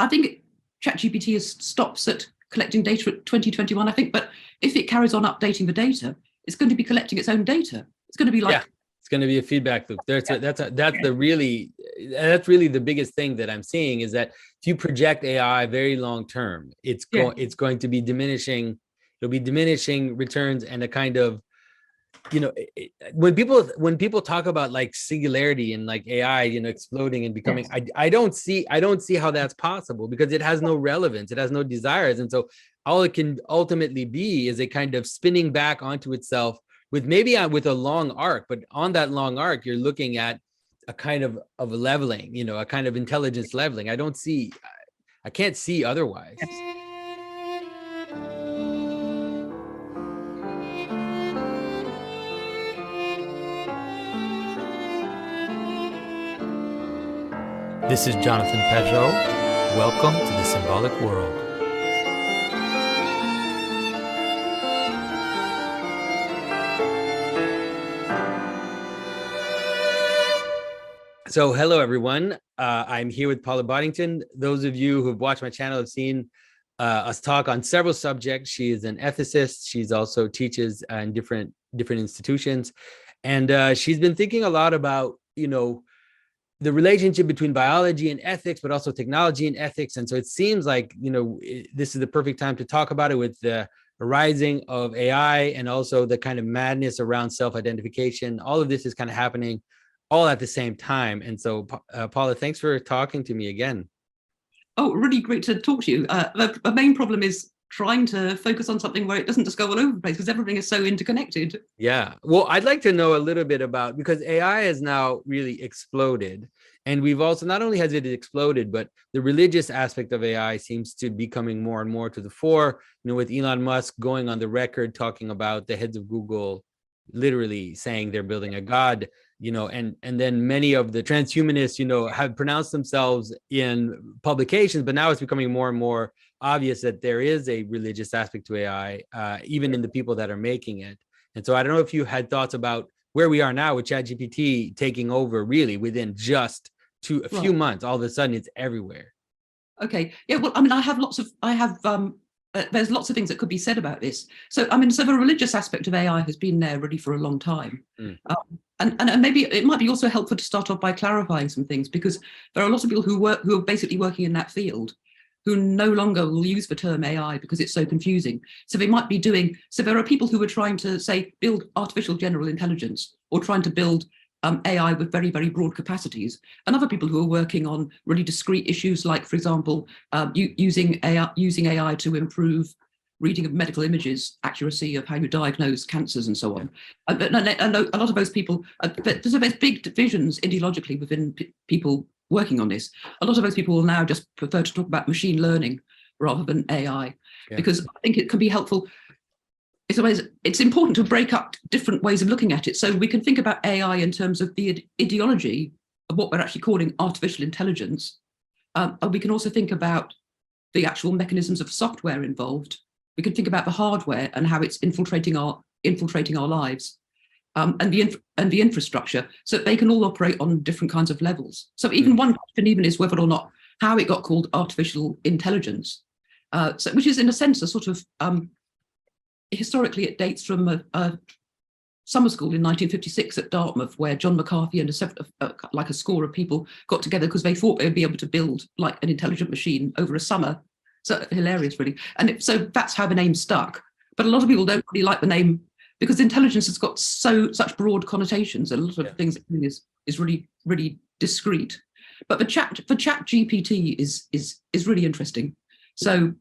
I think ChatGPT stops at collecting data at 2021, I think, but if it carries on updating the data, it's going to be collecting its own data. It's going to be like, it's going to be a feedback loop. That's really the biggest thing that I'm seeing, is that if you project AI very long term, it's going to be diminishing. It'll be diminishing returns, and a kind of, when people talk about like singularity and like AI, exploding and becoming, I don't see how that's possible, because it has no relevance, it has no desires, and so all it can ultimately be is a kind of spinning back onto itself with a long arc. But on that long arc, you're looking at a kind of a leveling, a kind of intelligence leveling. I can't see otherwise. This is Jonathan Peugeot. Welcome to the Symbolic World. So hello, everyone. I'm here with Paula Boddington. Those of you who have watched my channel have seen us talk on several subjects. She is an ethicist. She's also teaches in different institutions. And she's been thinking a lot about, the relationship between biology and ethics, but also technology and ethics. And so it seems like, this is the perfect time to talk about it, with the rising of AI and also the kind of madness around self-identification. All of this is kind of happening all at the same time. And so, Paula, thanks for talking to me again. Oh, really great to talk to you. The main problem is trying to focus on something where it doesn't just go all over the place, because everything is so interconnected. Yeah. Well, I'd like to know a little bit about, because AI has now really exploded. And we've also, not only has it exploded, but the religious aspect of AI seems to be coming more and more to the fore, with Elon Musk going on the record talking about the heads of Google literally saying they're building a god, and then many of the transhumanists, have pronounced themselves in publications, but now it's becoming more and more obvious that there is a religious aspect to AI, even in the people that are making it. And so I don't know if you had thoughts about where we are now with ChatGPT taking over really within just a few months. All of a sudden it's everywhere. Okay. Yeah. Well, I mean, there's lots of things that could be said about this. So, so the religious aspect of AI has been there really for a long time. And maybe it might be also helpful to start off by clarifying some things, because there are a lot of people who are basically working in that field who no longer will use the term AI because it's so confusing. So they might be so there are people who are trying to, say, build artificial general intelligence, or trying to build AI with very, very broad capacities, and other people who are working on really discrete issues, like, for example, using AI to improve reading of medical images, accuracy of how you diagnose cancers and so on. And a lot of those people, there's big divisions ideologically within people working on this. A lot of those people will now just prefer to talk about machine learning rather than AI, because I think it can be helpful. It's important to break up different ways of looking at it. So we can think about AI in terms of the ideology of what we're actually calling artificial intelligence. And we can also think about the actual mechanisms of software involved. We can think about the hardware and how it's infiltrating our lives, and the infrastructure, so they can all operate on different kinds of levels. So even one question even is whether or not how it got called artificial intelligence, which is in a sense a sort of historically it dates from a summer school in 1956 at Dartmouth, where John McCarthy and a score of people got together because they thought they'd be able to build like an intelligent machine over a summer. So hilarious, really. And so that's how the name stuck. But a lot of people don't really like the name, because intelligence has got such broad connotations, and a lot of things is really, really discrete. But the ChatGPT is really interesting. So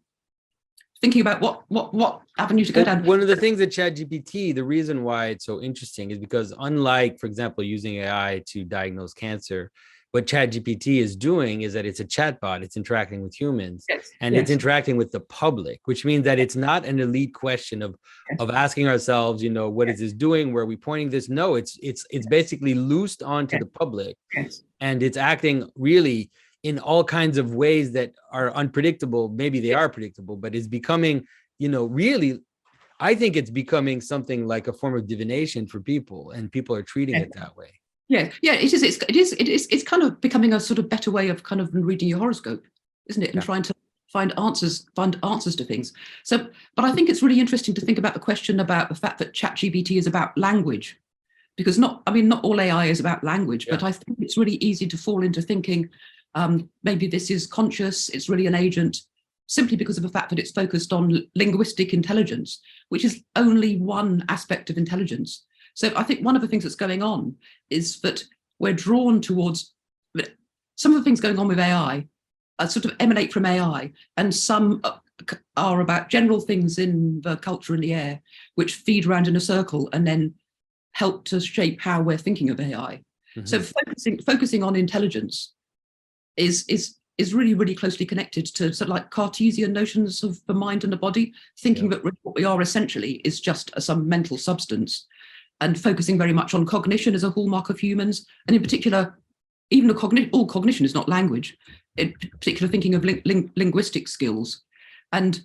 thinking about what avenue to go down. One of the things that ChatGPT, the reason why it's so interesting is because, unlike, for example, using AI to diagnose cancer, what ChatGPT is doing is that it's a chatbot. It's interacting with humans, and it's interacting with the public, which means that it's not an elite question of asking ourselves, what is this doing? Where are we pointing this? No, it's basically loosed onto the public, and it's acting really in all kinds of ways that are unpredictable. Maybe they are predictable, but it's becoming, really, I think it's becoming something like a form of divination for people, and people are treating it that way. Yeah, it is. It's kind of becoming a sort of better way of kind of reading your horoscope. isn't it? And trying to find answers to things. So, but I think it's really interesting to think about the question about the fact that ChatGPT is about language, because not all AI is about language, but I think it's really easy to fall into thinking maybe this is conscious, it's really an agent, simply because of the fact that it's focused on linguistic intelligence, which is only one aspect of intelligence. So I think one of the things that's going on is that we're drawn towards some of the things going on with AI sort of emanate from AI, and some are about general things in the culture in the air, which feed around in a circle and then help to shape how we're thinking of AI. Mm-hmm. So focusing on intelligence is really, really closely connected to sort of like Cartesian notions of the mind and the body, thinking that what we are essentially is just some mental substance, and focusing very much on cognition as a hallmark of humans, and in particular, even all cognition is not language, in particular thinking of linguistic skills, and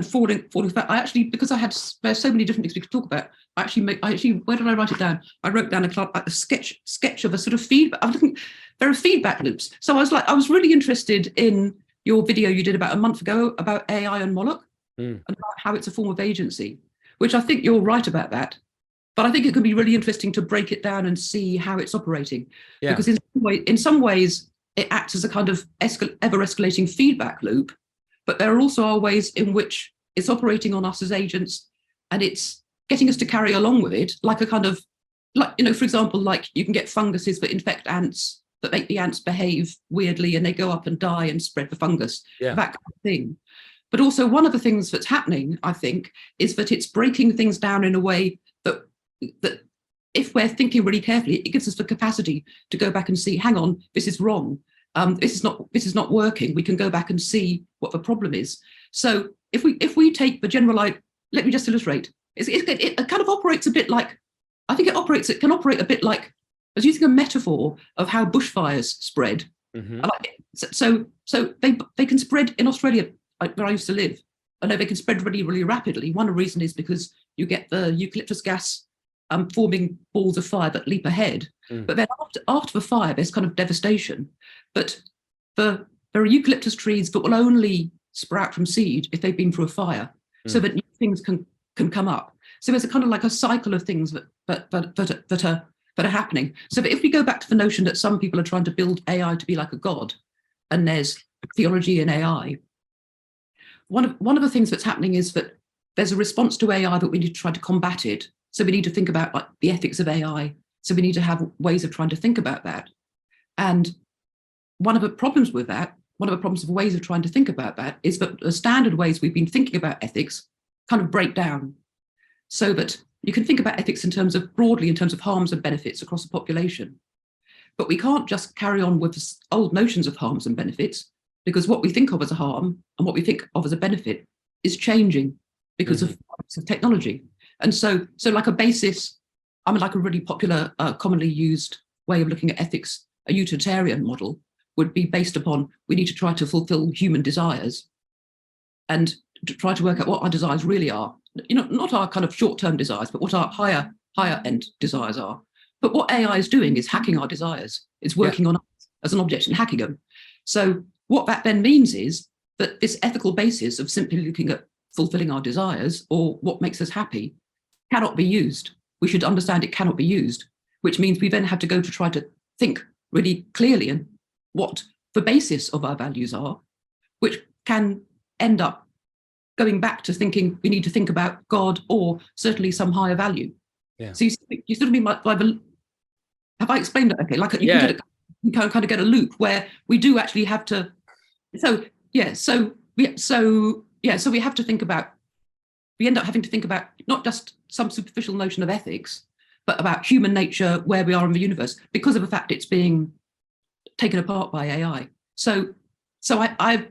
falling back. I actually, because there's so many different things we could talk about, I actually where did I write it down? I wrote down a sketch of a sort of feedback. I'm looking, there are feedback loops. So I was really interested in your video you did about a month ago about AI and Moloch, and about how it's a form of agency, which I think you're right about that. But I think it could be really interesting to break it down and see how it's operating. Yeah. Because in some ways, it acts as a kind of ever-escalating feedback loop, but there also are ways in which it's operating on us as agents, and it's getting us to carry along with it, like a kind of, like, for example, like you can get funguses that infect ants, that make the ants behave weirdly, and they go up and die and spread the fungus, that kind of thing. But also one of the things that's happening, I think, is that it's breaking things down in a way that if we're thinking really carefully, it gives us the capacity to go back and see, hang on, this is wrong. This is not working. We can go back and see what the problem is. So if we take the general, let me just illustrate. It kind of operates a bit like, I think it can operate a bit like, I was using a metaphor of how bushfires spread. Mm-hmm. So they can spread in Australia, where I used to live. I know they can spread really, really rapidly. One reason is because you get the eucalyptus gas forming balls of fire that leap ahead. But then after the fire, there's kind of devastation. But there are eucalyptus trees that will only sprout from seed if they've been through a fire, so that new things can come up. So there's a kind of like a cycle of things that are happening. So that if we go back to the notion that some people are trying to build AI to be like a god, and there's theology in AI, one of the things that's happening is that there's a response to AI that we need to try to combat it. So we need to think about like the ethics of AI. So we need to have ways of trying to think about that. And one of the problems with that, one of the problems of ways of trying to think about that, is that the standard ways we've been thinking about ethics kind of break down, so that you can think about ethics broadly in terms of harms and benefits across the population. But we can't just carry on with old notions of harms and benefits, because what we think of as a harm and what we think of as a benefit is changing because of technology. And so like a basis, like a really popular, commonly used way of looking at ethics, a utilitarian model, would be based upon, we need to try to fulfill human desires and to try to work out what our desires really are. Not our kind of short-term desires, but what our higher end desires are. But what AI is doing is hacking our desires. It's working on us as an object and hacking them. So what that then means is that this ethical basis of simply looking at fulfilling our desires or what makes us happy cannot be used. We should understand it cannot be used, which means we then have to go to try to think really clearly and what the basis of our values are, which can end up going back to thinking we need to think about God or certainly some higher value. Yeah. So you sort of mean like have I explained it? Okay, like you can kind of get a loop where we do actually have to. So we have to think about. We end up having to think about not just some superficial notion of ethics, but about human nature, where we are in the universe, because of the fact it's being taken apart by AI. So I'm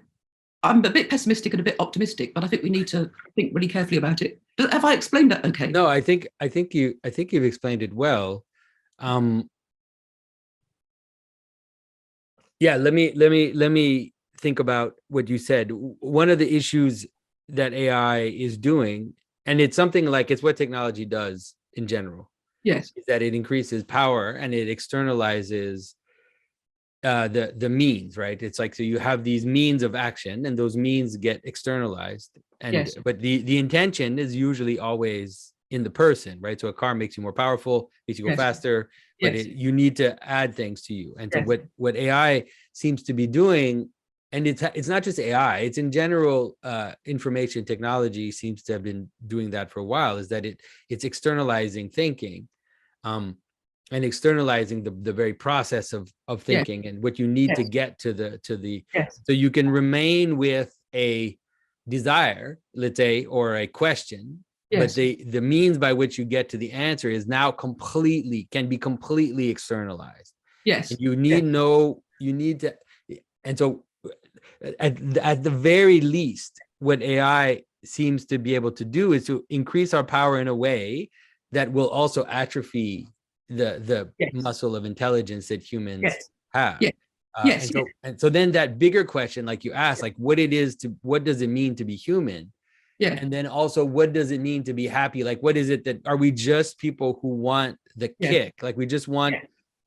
a bit pessimistic and a bit optimistic, but I think we need to think really carefully about it. Have I explained that okay? No, I think you've explained it well. Let me think about what you said. One of the issues that AI is doing, and it's something like it's what technology does in general. Yes, is that it increases power and it externalizes the means, right? It's like, so you have these means of action, and those means get externalized, and but the intention is usually always in the person, right? So a car makes you more powerful, makes you go faster, but you need to add things to you. And so what AI seems to be doing, and it's not just AI, it's in general, information technology seems to have been doing that for a while, is that it's externalizing thinking, and externalizing the very process of thinking, and what you need to get to the so you can remain with a desire, let's say, or a question, but the means by which you get to the answer is now can be completely externalized. And you need to, and so at the very least, what AI seems to be able to do is to increase our power in a way that will also atrophy the muscle of intelligence that humans have. And so then that bigger question, like you asked, like what does it mean to be human? And then also, what does it mean to be happy? Like, what is it that, are we just people who want the kick? Like we just want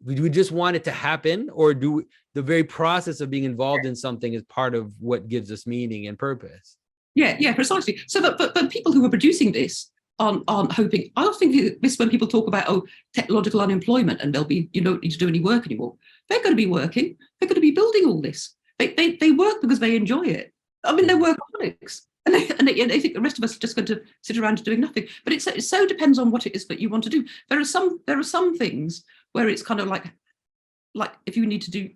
it to happen, or do the very process of being involved in something is part of what gives us meaning and purpose? Yeah, precisely. So but people who are producing this aren't hoping. I often think this when people talk about technological unemployment, and they'll be, you don't need to do any work anymore. They're going to be working. They're going to be building all this. They work because they enjoy it. I mean, they're workaholics, and they think the rest of us are just going to sit around doing nothing. But it so depends on what it is that you want to do. There are some things where it's kind of like if you need to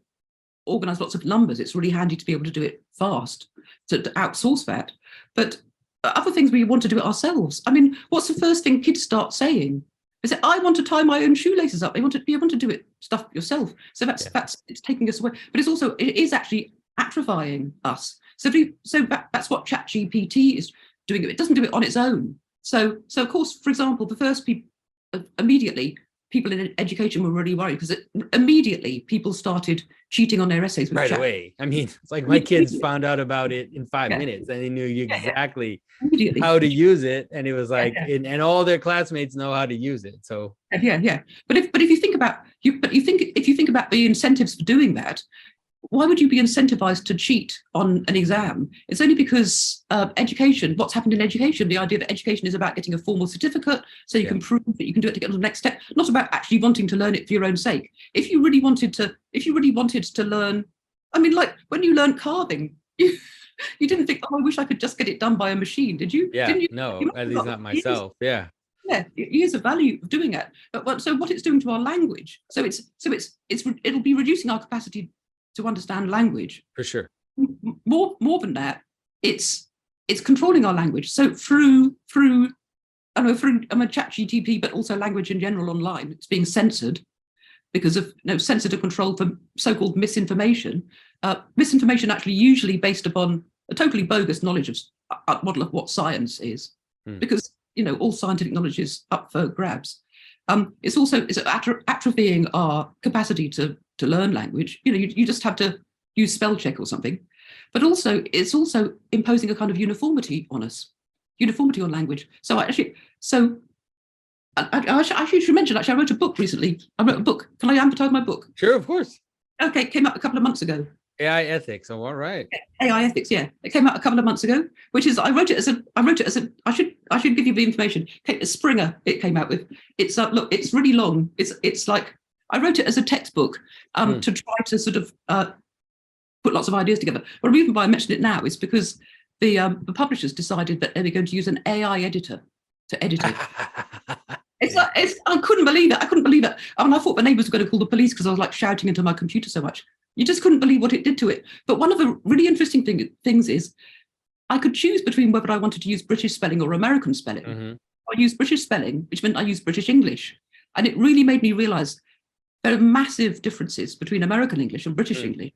organize lots of numbers, it's really handy to be able to do it fast, to outsource that. But other things we want to do it ourselves. I mean, what's the first thing kids start saying? Is it, I want to tie my own shoelaces up. They want to be able to do it stuff yourself. So that's it's taking us away. But it is actually atrophying us. So that's what ChatGPT is doing. It doesn't do it on its own. So of course, for example, the first people immediately, people in education were really worried because immediately people started cheating on their essays with right away. I mean, it's like my kids found out about it in 5 minutes, and they knew exactly how to use it, and it was like, and all their classmates know how to use it. So But if you think about if you think about the incentives for doing that, why would you be incentivized to cheat on an exam? It's only because education, what's happened in education, the idea that education is about getting a formal certificate so you can prove that you can do it to get to the next step, not about actually wanting to learn it for your own sake. If you really wanted to learn, I mean, like when you learned carving, you didn't think, oh, I wish I could just get it done by a machine, did you? Yeah, Didn't you? no, at least not myself. Yeah, years of value of doing it. But so what it's doing to our language, it'll be reducing our capacity to understand language. For sure. More than that, it's controlling our language. So through ChatGPT, but also language in general online, it's being censored because of censored to control for so-called misinformation. Misinformation actually usually based upon a totally bogus knowledge of model of what science is, because all scientific knowledge is up for grabs. It's atrophying our capacity to learn language. You just have to use spell check or something. But also, it's also imposing a kind of uniformity on us, uniformity on language. So I should mention, actually, I wrote a book recently. I wrote a book. Can I advertise my book? Sure, of course. Okay, it came out a couple of months ago. AI ethics. Oh, all right. AI ethics. Yeah, it came out a couple of months ago. Which is, I wrote it as a. I should give you the information. Springer. It came out with. It's look. It's really long. It's like I wrote it as a textbook to try to sort of put lots of ideas together. But the reason why I mentioned it now is because the publishers decided that they were going to use an AI editor to edit it. I couldn't believe it. I mean, I thought the neighbours were going to call the police because I was like shouting into my computer so much. You just couldn't believe what it did to it. But one of the really interesting things is I could choose between whether I wanted to use British spelling or American spelling. I used British spelling, which meant I used British English. And it really made me realise there are massive differences between American English and British English.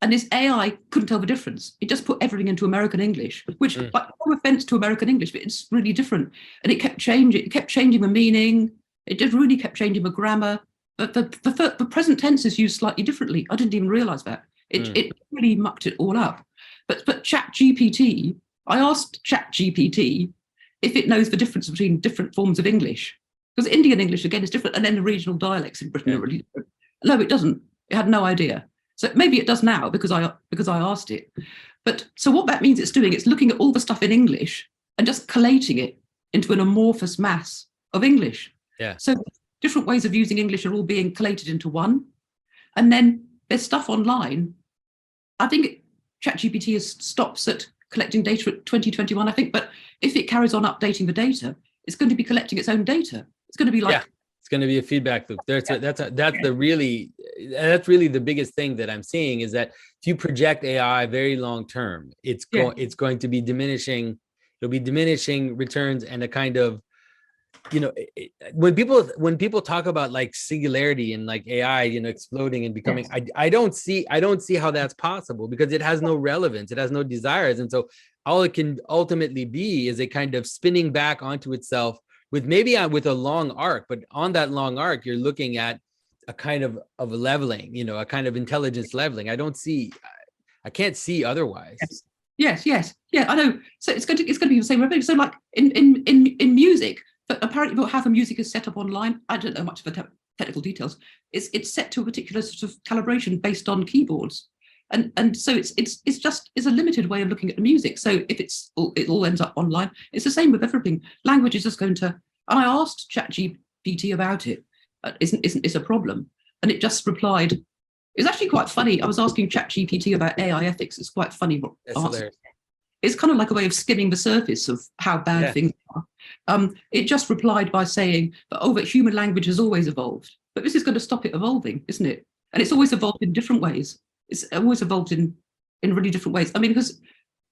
And this AI couldn't tell the difference. It just put everything into American English, which, like, no offence to American English, but it's really different. And it kept changing. It kept changing the meaning. It just really kept changing the grammar. But the present tense is used slightly differently. I didn't even realise that. It really mucked it all up. But ChatGPT, I asked ChatGPT if it knows the difference between different forms of English. Because Indian English, again, is different. And then the regional dialects in Britain are really different. No, it doesn't. It had no idea. So maybe it does now because I asked it. But so what that means it's doing, it's looking at all the stuff in English and just collating it into an amorphous mass of English. Yeah. So different ways of using English are all being collated into one. And then there's stuff online. I think ChatGPT stops at collecting data at 2021, I think. But if it carries on updating the data, it's going to be collecting its own data. It's going to be like, it's going to be a feedback loop. That's really the biggest thing that I'm seeing is that if you project AI very long term, it's going to be diminishing. It'll be diminishing returns and a kind of, when people talk about like singularity and like AI, exploding and becoming, I don't see how that's possible because it has no relevance, it has no desires, and so all it can ultimately be is a kind of spinning back onto itself with a long arc, but on that long arc, you're looking at a kind of leveling, a kind of intelligence leveling. I can't see otherwise. Yes. Yeah, I know. So it's going to be the same way. So like in music, but apparently how the music is set up online, I don't know much of the technical details. It's set to a particular sort of calibration based on keyboards. And so it's a limited way of looking at the music. So if it all ends up online, it's the same with everything. Language is just going to. And I asked ChatGPT about it. Isn't a problem? And it just replied. It's actually quite funny. I was asking ChatGPT about AI ethics. It's quite funny. It's kind of like a way of skimming the surface of how bad things are. It just replied by saying that human language has always evolved, but this is going to stop it evolving, isn't it? And it's always evolved in different ways. It's always evolved in really different ways. I mean, because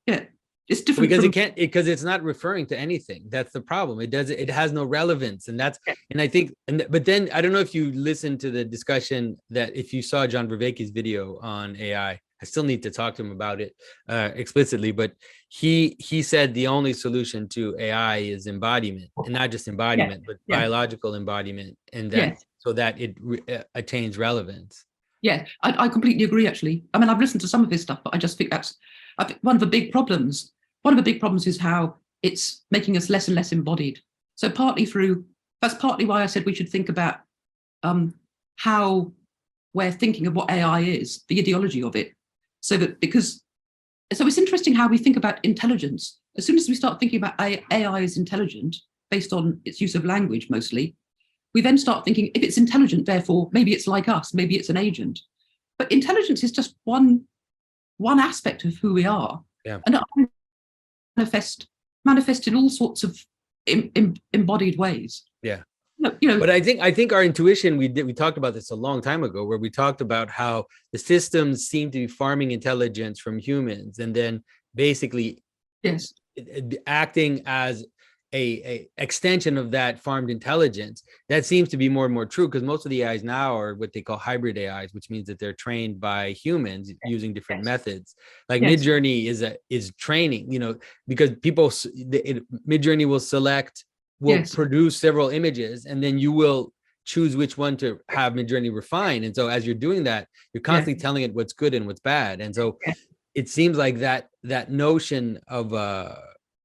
it's different because it's not referring to anything. That's the problem. It has no relevance, and I think but then I don't know if you listened to the discussion that if you saw John Vervaeke's video on AI. I still need to talk to him about it explicitly, but he said the only solution to AI is embodiment, and not just embodiment, but biological embodiment, and that so that it attains relevance. Yeah, I completely agree. Actually, I mean, I've listened to some of his stuff, but I just think I think one of the big problems is how it's making us less and less embodied. So that's partly why I said we should think about how we're thinking of what AI is, the ideology of it. So it's interesting how we think about intelligence. As soon as we start thinking about AI is intelligent based on its use of language mostly, we then start thinking if it's intelligent, therefore maybe it's like us, maybe it's an agent. But intelligence is just one aspect of who we are, and it manifest in all sorts of embodied ways. Yeah. But I think our intuition, we talked about this a long time ago, where we talked about how the systems seem to be farming intelligence from humans, and then basically acting as a extension of that farmed intelligence. That seems to be more and more true, because most of the AIs now are what they call hybrid AIs, which means that they're trained by humans using different methods. Like Midjourney is training, because Midjourney will produce several images, and then you will choose which one to have Midjourney refine. And so as you're doing that, you're constantly telling it what's good and what's bad. And so it seems like that notion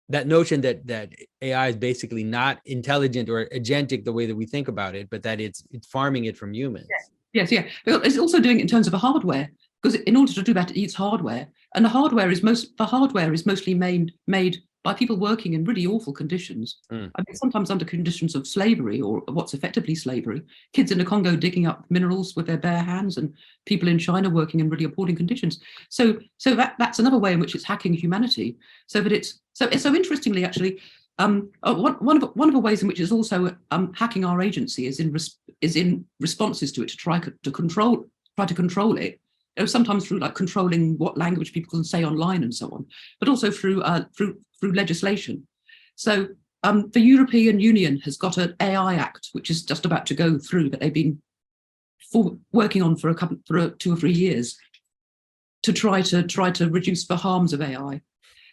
that AI is basically not intelligent or agentic the way that we think about it, but that it's farming it from humans. Yes. It's also doing it in terms of the hardware, because in order to do that, it needs hardware, and the hardware is mostly made by people working in really awful conditions. I mean, sometimes under conditions of slavery, or what's effectively slavery. Kids in the Congo digging up minerals with their bare hands, and people in China working in really appalling conditions. So that's another way in which it's hacking humanity. So interestingly, actually, one of the ways in which it's also hacking our agency is in responses to it, to try to control it. Sometimes through like controlling what language people can say online and so on, but also through legislation. So the European Union has got an AI Act, which is just about to go through, that they've been working on for 2 or 3 years to try to reduce the harms of AI.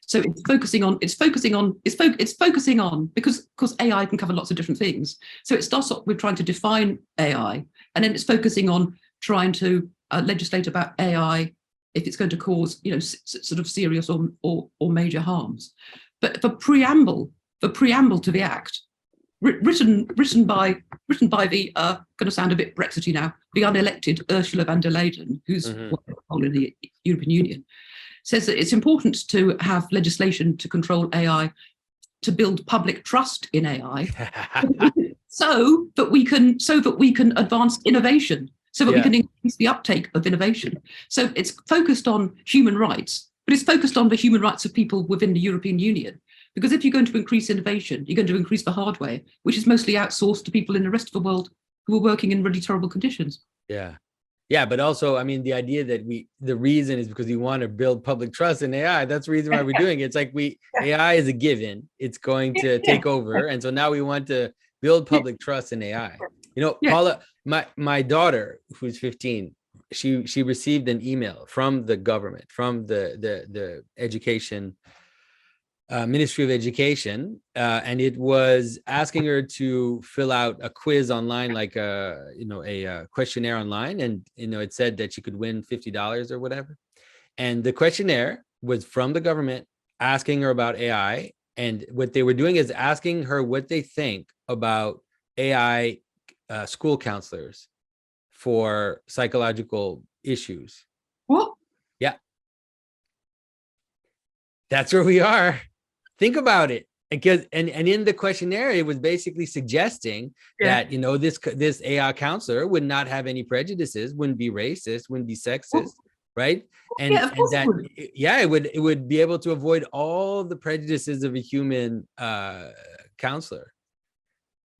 So it's focusing on because AI can cover lots of different things. So it starts off with trying to define AI, and then it's focusing on trying to legislate about AI if it's going to cause, sort of serious or major harms. But the preamble to the Act written by the going to sound a bit Brexity now, the unelected Ursula von der Leyen, who's in the European Union, says that it's important to have legislation to control AI, to build public trust in AI, so that we can advance innovation, so that we can increase the uptake of innovation. So it's focused on human rights, but it's focused on the human rights of people within the European Union. Because if you're going to increase innovation, you're going to increase the hardware, which is mostly outsourced to people in the rest of the world who are working in really terrible conditions. Yeah. Yeah, but also, I mean, the idea that the reason is because we want to build public trust in AI. That's the reason why we're doing it. It's like AI is a given. It's going to take over. And so now we want to build public trust in AI. You know, Paula, my daughter, who's 15, she received an email from the government, from the education Ministry of Education, and it was asking her to fill out a quiz online, like a questionnaire online, and it said that she could win $50 or whatever. And the questionnaire was from the government asking her about AI, and what they were doing is asking her what they think about AI school counselors for psychological issues. What? Yeah, that's where we are. Think about it. Because and in the questionnaire, it was basically suggesting that this AI counselor would not have any prejudices, wouldn't be racist, wouldn't be sexist, right? And that it would be able to avoid all the prejudices of a human counselor.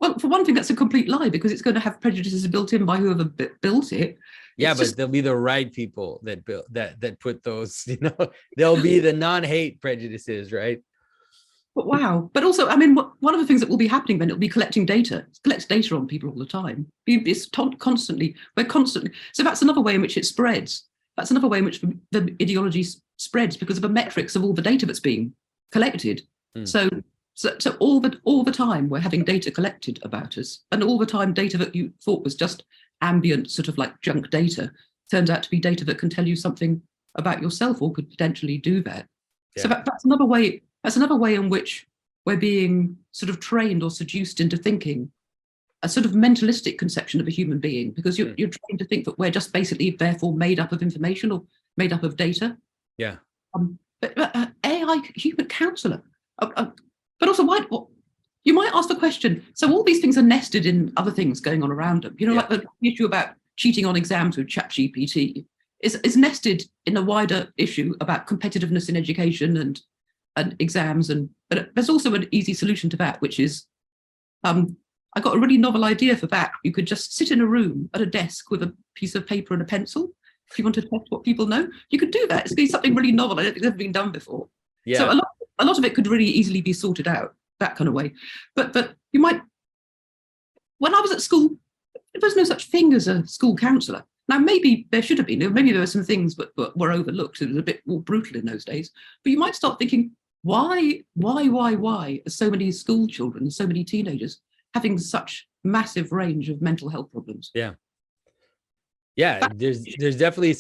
Well, for one thing, that's a complete lie, because it's going to have prejudices built in by whoever built it. But they'll be the right people that built that put those. They'll be the non-hate prejudices, right? But wow. But also, I mean, one of the things that will be happening then, it'll be collecting data. It collects data on people all the time. It's constantly. So that's another way in which it spreads. That's another way in which the ideology spreads, because of the metrics of all the data that's being collected. So all the time we're having data collected about us, and all the time data that you thought was just ambient, sort of like junk data, turns out to be data that can tell you something about yourself, or could potentially do that. So that's another way. That's another way in which we're being sort of trained or seduced into thinking a sort of mentalistic conception of a human being, because you're trained to think that we're just basically therefore made up of information or made up of data. Yeah. But AI human counselor. But also, you might ask the question, so all these things are nested in other things going on around them. Like the issue about cheating on exams with ChatGPT is nested in a wider issue about competitiveness in education and exams. But there's also an easy solution to that, which is, I got a really novel idea for that. You could just sit in a room at a desk with a piece of paper and a pencil. If you want to test what people know, you could do that. It's something really novel. I don't think it's ever been done before. Yeah. So a lot of it could really easily be sorted out that kind of way. But you might, when I was at school, there was no such thing as a school counsellor. Now, maybe there should have been. Maybe there were some things but were overlooked. It was a bit more brutal in those days. But you might start thinking, why are so many school children, so many teenagers having such massive range of mental health problems? Yeah, there's definitely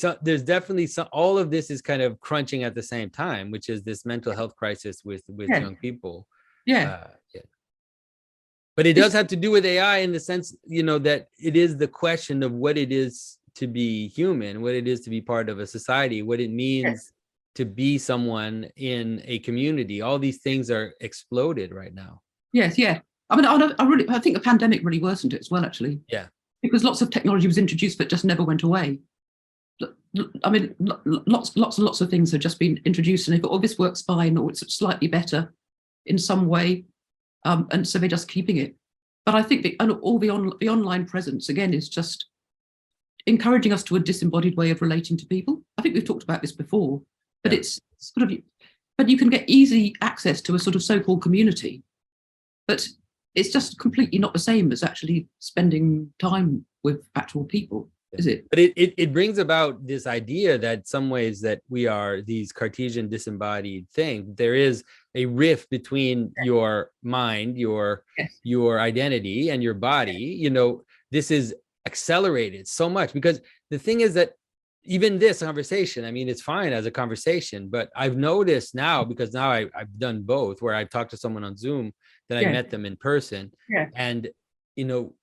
some, all of this is kind of crunching at the same time, which is this mental health crisis with young people. But it does have to do with AI in the sense, that it is the question of what it is to be human, what it is to be part of a society, what it means to be someone in a community. All these things are exploded right now. Yes, yeah. I mean, I think the pandemic really worsened it as well, actually. Yeah. Because lots of technology was introduced but just never went away. I mean, lots and lots of things have just been introduced, and they thought, this works fine, or it's slightly better in some way, and so they're just keeping it. But I think the online presence, again, is just encouraging us to a disembodied way of relating to people. I think we've talked about this before, but it's sort of, but you can get easy access to a sort of so-called community, but it's just completely not the same as actually spending time with actual people, is it? But it brings about this idea that some ways that we are these Cartesian disembodied thing. There is a rift between your mind, your identity, and your body. This is accelerated so much, because the thing is that even this conversation, I mean, it's fine as a conversation, but I've noticed now, because now I've done both, where I've talked to someone on Zoom, then I met them in person, and you know,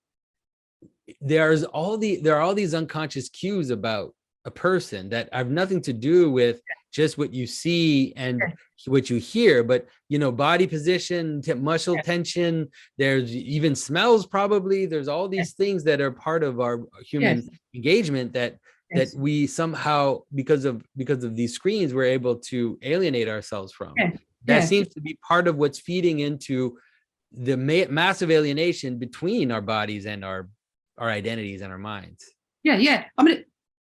there are all these unconscious cues about a person that have nothing to do with just what you see and what you hear, but you know, body position, muscle tension, there's even smells, probably there's all these things that are part of our human engagement that we somehow, because of these screens, we're able to alienate ourselves from. That seems to be part of what's feeding into the massive alienation between our bodies and our identities and our minds.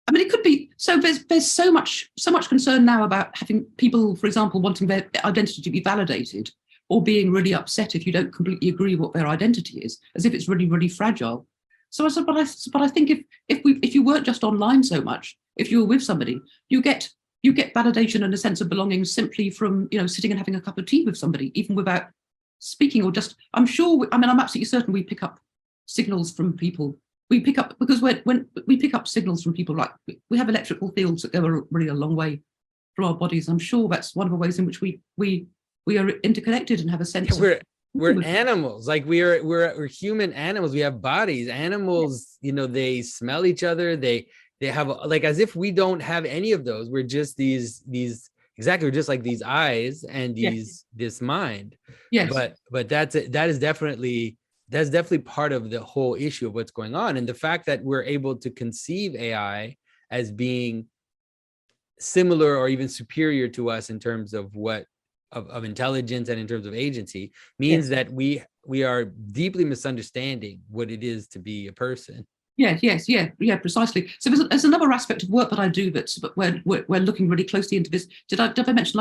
I mean, it could be. So there's so much concern now about having people, for example, wanting their identity to be validated, or being really upset if you don't completely agree what their identity is, as if it's really, really fragile. So I said, but I think if you weren't just online so much, if you were with somebody, you get validation and a sense of belonging simply from, you know, sitting and having a cup of tea with somebody, even without speaking, or just, I'm absolutely certain we pick up signals from people. We pick up, because when we pick up signals from people, like we have electrical fields that go really a long way through our bodies. I'm sure that's one of the ways in which we are interconnected and have a sense of. We're animals, like we're human animals. We have bodies. Animals, you know, they smell each other. They have, like, as if we don't have any of those. We're just these exactly. We're just like these eyes and this mind. But that is definitely part of the whole issue of what's going on. And the fact that we're able to conceive AI as being similar or even superior to us in terms of of intelligence and in terms of agency means that we are deeply misunderstanding what it is to be a person. Precisely. So there's another aspect of work that I do but we're looking really closely into this. Did I mention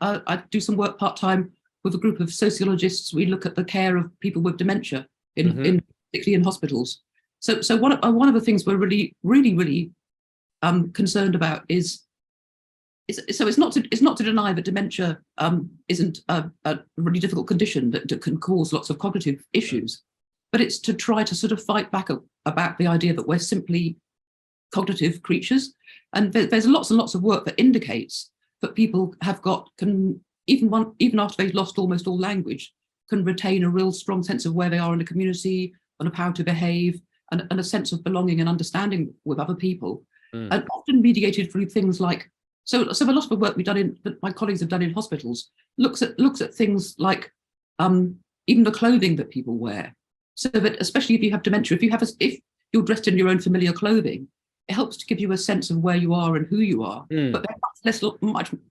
I do some work part-time with a group of sociologists? We look at the care of people with dementia particularly in hospitals. So one of the things we're really concerned about is it's not to deny that dementia isn't a really difficult condition that can cause lots of cognitive issues, but it's to try to sort of fight back about the idea that we're simply cognitive creatures. And there's lots and lots of work that indicates that people can even after they've lost almost all language, can retain a real strong sense of where they are in the community and of how to behave, and a sense of belonging and understanding with other people, and often mediated through things like, so a lot of the work that my colleagues have done in hospitals looks at things like even the clothing that people wear, so that especially if you have dementia, if you're dressed in your own familiar clothing, it helps to give you a sense of where you are and who you are. But they're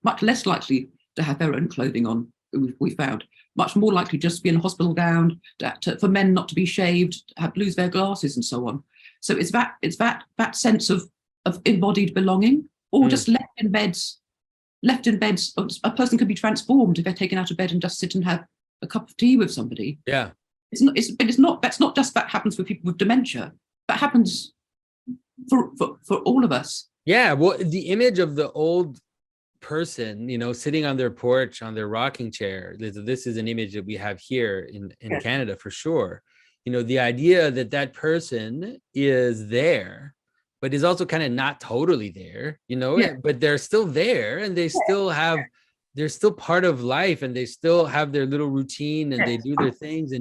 much less likely to have their own clothing on. We found much more likely just to be in a hospital gown, for men not to be shaved, lose their glasses, and so on. So it's that sense of embodied belonging, or just left in beds. A person can be transformed if they're taken out of bed and just sit and have a cup of tea with somebody. That's not just that happens for people with dementia. That happens for all of us. Well, the image of the old person, you know, sitting on their porch on their rocking chair, this is an image that we have here in Canada for sure. You know, the idea that person is there, but is also kind of not totally there, you know, but they're still there, and they're still part of life, and they still have their little routine, and they do their things,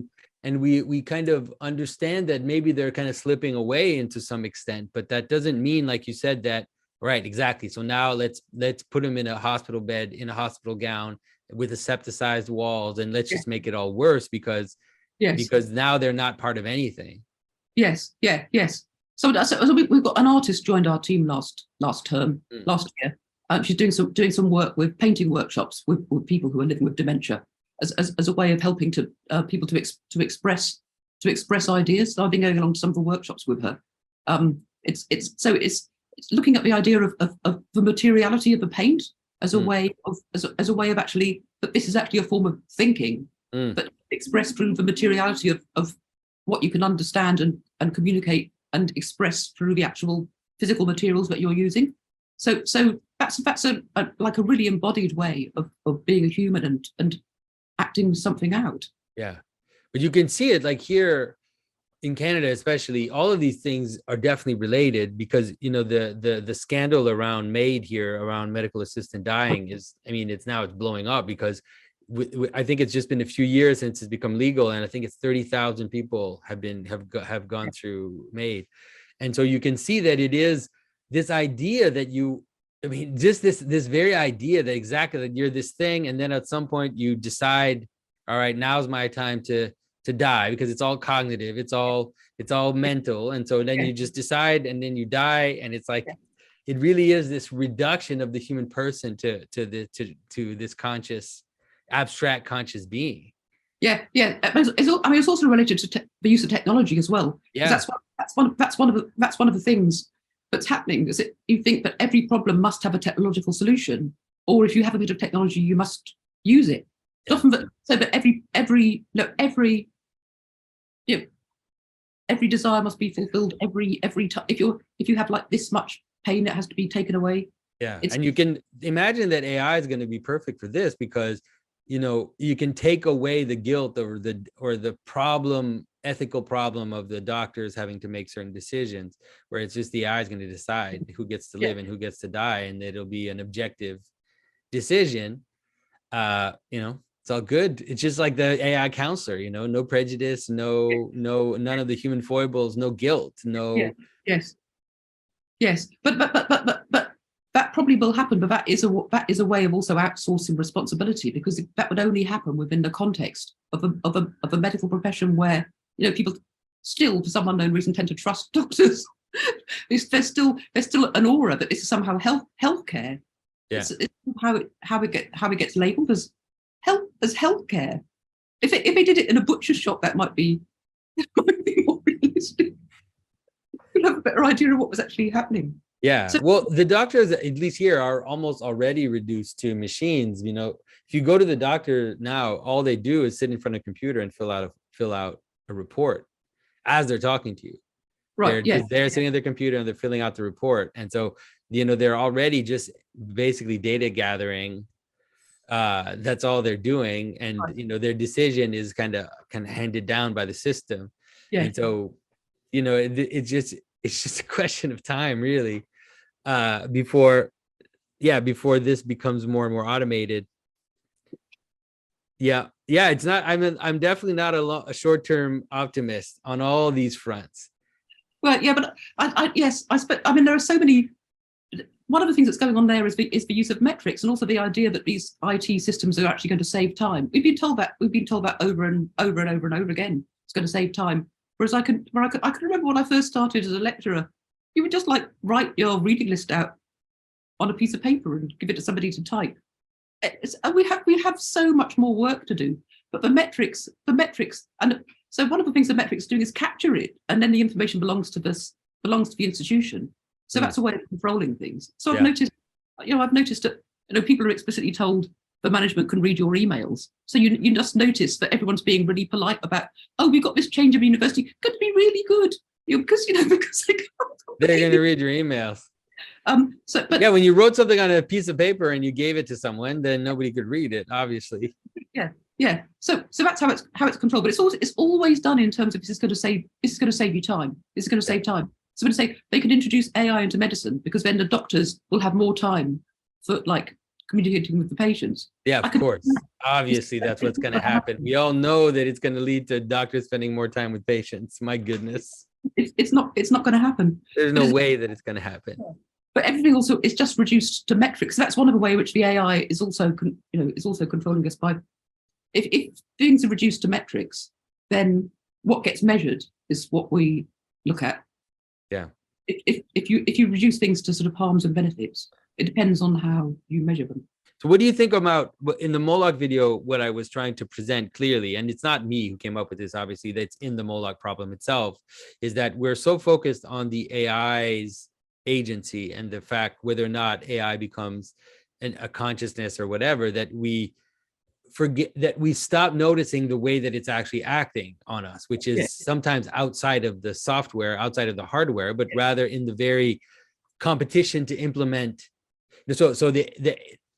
and we kind of understand that maybe they're kind of slipping away into some extent, but that doesn't mean, like you said, that. Right, exactly. So now let's put them in a hospital bed, in a hospital gown, with asepticized walls, and let's just make it all worse because now they're not part of anything. Yes. So we've got an artist joined our team last year. She's doing some work with painting workshops with people who are living with dementia as a way of helping people to express ideas. So I've been going along to some of the workshops with her. It's looking at the idea of the materiality of the paint as a way of actually, that this is actually a form of thinking, but expressed through the materiality of what you can understand and communicate and express through the actual physical materials that you're using. So that's like a really embodied way of being a human and acting something out. But you can see it like here. in Canada, especially, all of these things are definitely related because, you know, the scandal around MAID here, around medical assistant dying is, I mean, it's blowing up because I think it's just been a few years since it's become legal. And I think it's 30,000 people have gone through MAID. And so you can see that it is this idea that just this very idea that exactly that you're this thing. And then at some point you decide, all right, now's my time to die, because it's all cognitive, it's all mental. And so then you just decide and then you die. And it's like, it really is this reduction of the human person to this conscious, abstract conscious being. Yeah. It's also related to the use of technology as well. Yeah. That's one of the things that's happening, is that you think that every problem must have a technological solution, or if you have a bit of technology, you must use it. It's often that every desire must be fulfilled every time. If you have like this much pain, it has to be taken away. Yeah, and you can imagine that AI is going to be perfect for this, because, you know, you can take away the guilt or the problem, ethical problem of the doctors having to make certain decisions, where it's just the AI is going to decide who gets to live and who gets to die, and it'll be an objective decision. You know, it's all good. It's just like the AI counselor, you know, no prejudice, none of the human foibles, no guilt, no. Yes. But that probably will happen. But that is a way of also outsourcing responsibility, because that would only happen within the context of a medical profession where, you know, people still, for some unknown reason, tend to trust doctors. There's still an aura that this is somehow healthcare. Yeah. It's how it gets labelled as healthcare. If they did it in a butcher's shop, that might be more realistic. You'd have a better idea of what was actually happening. Yeah. So, well, the doctors, at least here, are almost already reduced to machines. You know, if you go to the doctor now, all they do is sit in front of a computer and fill out a report as they're talking to you. Right. They're sitting at their computer and they're filling out the report. And so, you know, they're already just basically data gathering. That's all they're doing. And, you know, their decision is kind of handed down by the system. Yeah. And so, you know, it's just a question of time, really, before this becomes more and more automated. Yeah. It's not. I'm definitely not a short-term optimist on all these fronts. Well, yeah, but I mean, there are so many. One of the things that's going on there is the use of metrics, and also the idea that these IT systems are actually going to save time. We've been told that over and over again. It's going to save time. Whereas I can remember when I first started as a lecturer, you would just like write your reading list out on a piece of paper and give it to somebody to type. And we have so much more work to do. But the metrics, and so one of the things the metrics are doing is capture it, and then the information belongs to the institution. So that's a way of controlling things. So I've noticed that, you know, people are explicitly told the management can read your emails. So you just notice that everyone's being really polite about, oh, we got this change of university, going to be really good, because they're going to read your emails. But when you wrote something on a piece of paper and you gave it to someone, then nobody could read it, obviously. Yeah. So that's how it's controlled. But it's always done in terms of this is going to save you time. This is going to save time. So when I say they could introduce AI into medicine, because then the doctors will have more time for like communicating with the patients. Yeah, of course. Obviously, that's what's going to happen. We all know that it's going to lead to doctors spending more time with patients. My goodness. It's not going to happen. There's no way that it's going to happen. But everything also is just reduced to metrics. So that's one of the ways which the AI is also controlling us by. If things are reduced to metrics, then what gets measured is what we look at. Yeah. If you reduce things to sort of harms and benefits, it depends on how you measure them. So what do you think about, in the Moloch video, what I was trying to present clearly, and it's not me who came up with this, obviously, that's in the Moloch problem itself, is that we're so focused on the AI's agency and the fact whether or not AI becomes a consciousness or whatever, that we forget, that we stop noticing the way that it's actually acting on us, which is sometimes outside of the software, outside of the hardware, but rather in the very competition to implement. So the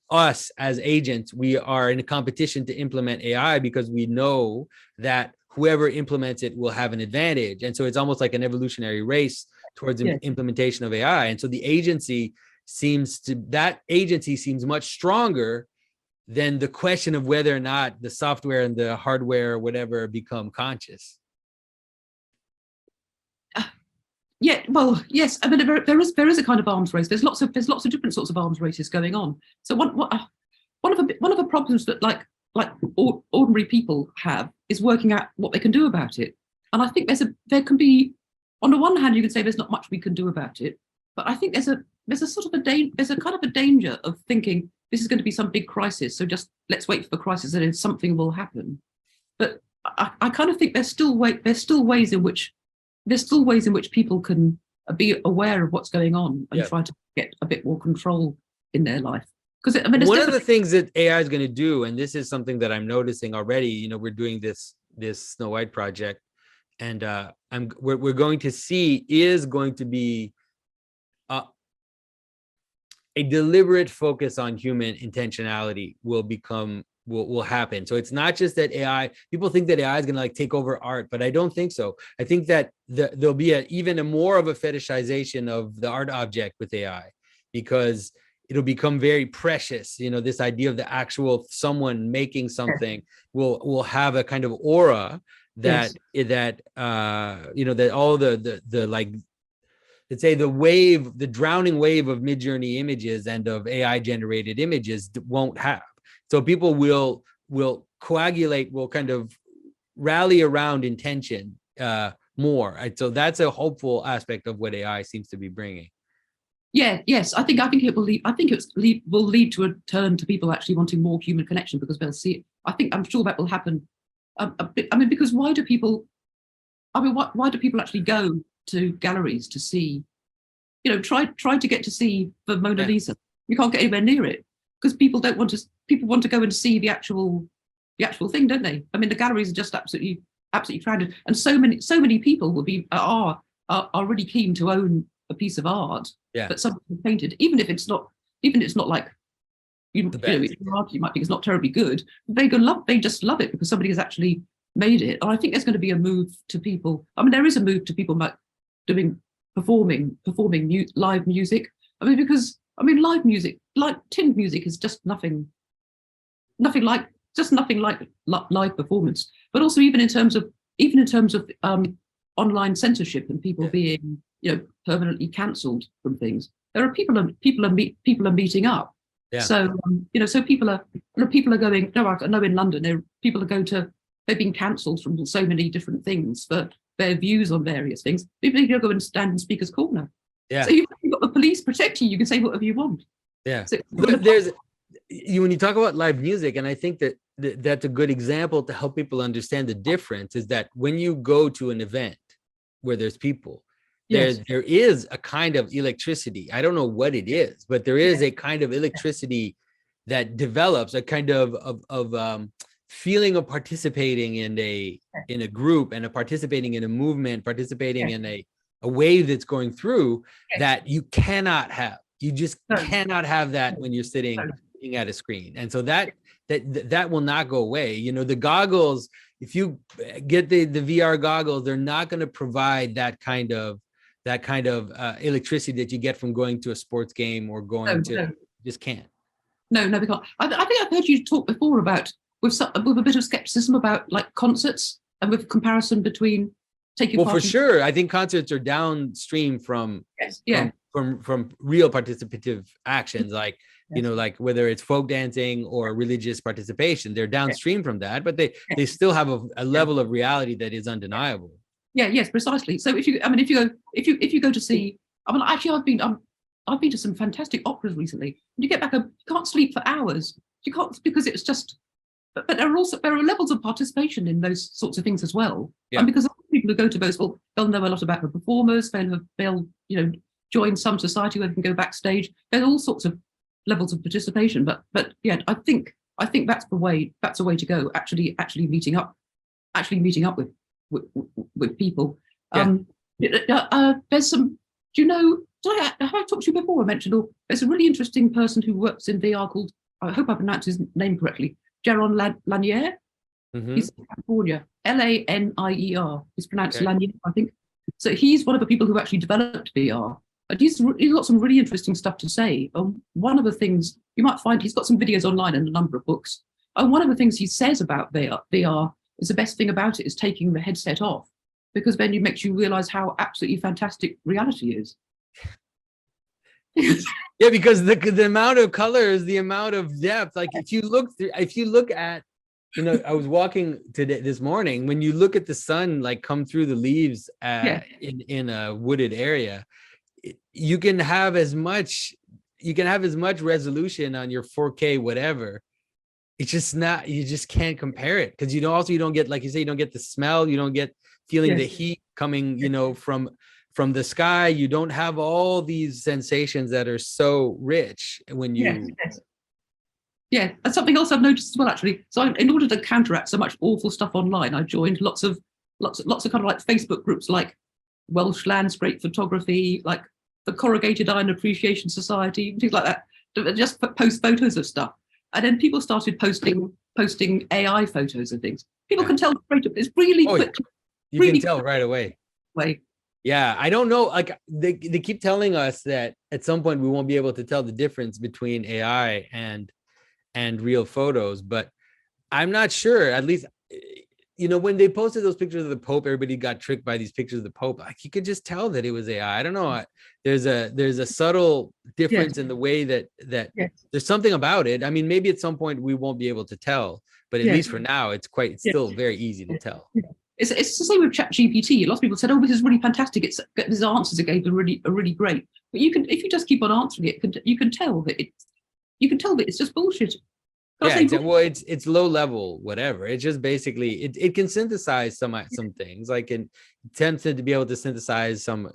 us as agents, we are in a competition to implement AI because we know that whoever implements it will have an advantage. And so it's almost like an evolutionary race towards implementation of AI. And so the agency seems much stronger than the question of whether or not the software and the hardware or whatever become conscious. Yeah, well, yes. I mean, there is a kind of arms race. There's lots of different sorts of arms races going on. So one of the problems that like ordinary people have is working out what they can do about it. And I think there can be, on the one hand, you can say there's not much we can do about it, but I think there's a kind of a danger of thinking this is going to be some big crisis, so just let's wait for the crisis and then something will happen. But I kind of think there's still ways in which people can be aware of what's going on and try to get a bit more control in their life. Because I mean, one of the things that AI is going to do, and this is something that I'm noticing already, you know, we're doing this Snow White project, and we're going to see is going to be a deliberate focus on human intentionality will happen. So it's not just that AI, people think that AI is going to like take over art, but I don't think so. I think that there'll be even more of a fetishization of the art object with AI, because it'll become very precious. You know, this idea of the actual someone making something will have a kind of aura that you know, that all the like, let's say the drowning wave of Midjourney images and of AI generated images won't have. So people will coagulate, will kind of rally around intention more. Right? So that's a hopeful aspect of what AI seems to be bringing. Yes, I think it will lead. I think will lead to a turn to people actually wanting more human connection, because they'll see it. I'm sure that will happen. A bit, I mean, because why do people actually go to galleries to see? You know, try to get to see the Mona Lisa. You can't get anywhere near it because people don't want to. People want to go and see the actual thing, don't they? I mean, the galleries are just absolutely crowded, and so many people are really keen to own a piece of art that someone painted, even if it's not like you know, you might think it's not terribly good. They just love it because somebody has actually made it. And I think there's going to be a move to people. I mean, there is a move to people like performing live music. I mean, because live music, like tinned music, is just nothing like live performance. But also even in terms of online censorship and people being, you know, permanently cancelled from things, there are people are meeting up. So you know, so people are going. No, I know in London they're being cancelled from so many different things for their views on various things. People go and stand in Speaker's Corner. So you've got the police protecting you. You can say whatever you want. So when you talk about live music, and I think that's a good example to help people understand the difference, is that when you go to an event where there's people, there is a kind of electricity. I don't know what it is, but there is a kind of electricity that develops, a kind of feeling of participating in a group and participating in a movement, participating in a wave that's going through that you cannot have. You just cannot have that when you're sitting at a screen. And so that will not go away. You know, the goggles, if you get the VR goggles, they're not going to provide that kind of electricity that you get from going to a sports game or going just can't. No, they can't. I think I've heard you talk before about with a bit of skepticism about like concerts and with comparison between taking part. Well, for sure, I think concerts are downstream from from real participative actions, like you know, like whether it's folk dancing or religious participation. They're downstream from that, but they still have a level of reality that is undeniable. Yes, precisely. So if you go to see, actually I've been to some fantastic operas recently. You get back you can't sleep for hours. You can't, because it's just. But there are levels of participation in those sorts of things as well. And because people who go to those, well, they'll know a lot about the performers. They'll you know, join some society where they can go backstage. There's all sorts of levels of participation. But yeah, I think that's the way. That's a way to go. Actually meeting up with people. There's some. Do you know? Have I talked to you before? I mentioned. There's a really interesting person who works in VR called. I hope I pronounced his name correctly. Jaron Lanier. He's in California, Lanier. It's pronounced Okay. Lanier, I think. So he's one of the people who actually developed VR. And he's got some really interesting stuff to say. One of the things you might find, he's got some videos online and a number of books. And one of the things he says about VR is the best thing about it is taking the headset off, because then it makes you realize how absolutely fantastic reality is. Yeah, because the amount of colors, the amount of depth, like if you look at, I was walking this morning, when you look at the sun like come through the leaves in a wooded area, you can have as much resolution on your 4K whatever. It's just not, you just can't compare it, because you don't get, like you say, you don't get the smell, you don't get feeling the heat coming from the sky. You don't have all these sensations that are so rich when you Yeah, and something else I've noticed as well, actually. So in order to counteract so much awful stuff online, I joined lots of kind of like Facebook groups, like Welsh Landscape Photography, like the Corrugated Iron Appreciation Society, things like that. Just post photos of stuff, and then people started posting AI photos of things. People can tell straight up. It's really quick. You can tell right away. Yeah, I don't know. Like they keep telling us that at some point we won't be able to tell the difference between AI and real photos, but I'm not sure. At least, when they posted those pictures of the Pope, everybody got tricked by these pictures of the Pope. Like you could just tell that it was AI. I don't know. There's a subtle difference in the way that there's something about it. I mean, maybe at some point we won't be able to tell, but at least for now, it's still very easy to tell. It's the same with ChatGPT. A lot of people said, "Oh, this is really fantastic. These answers it gave are really great." But if you just keep on answering it, you can tell that it's just bullshit. Yeah, exactly. Well, it's low level, whatever. It's just basically it can synthesize some things. Like it tends to be able to synthesize some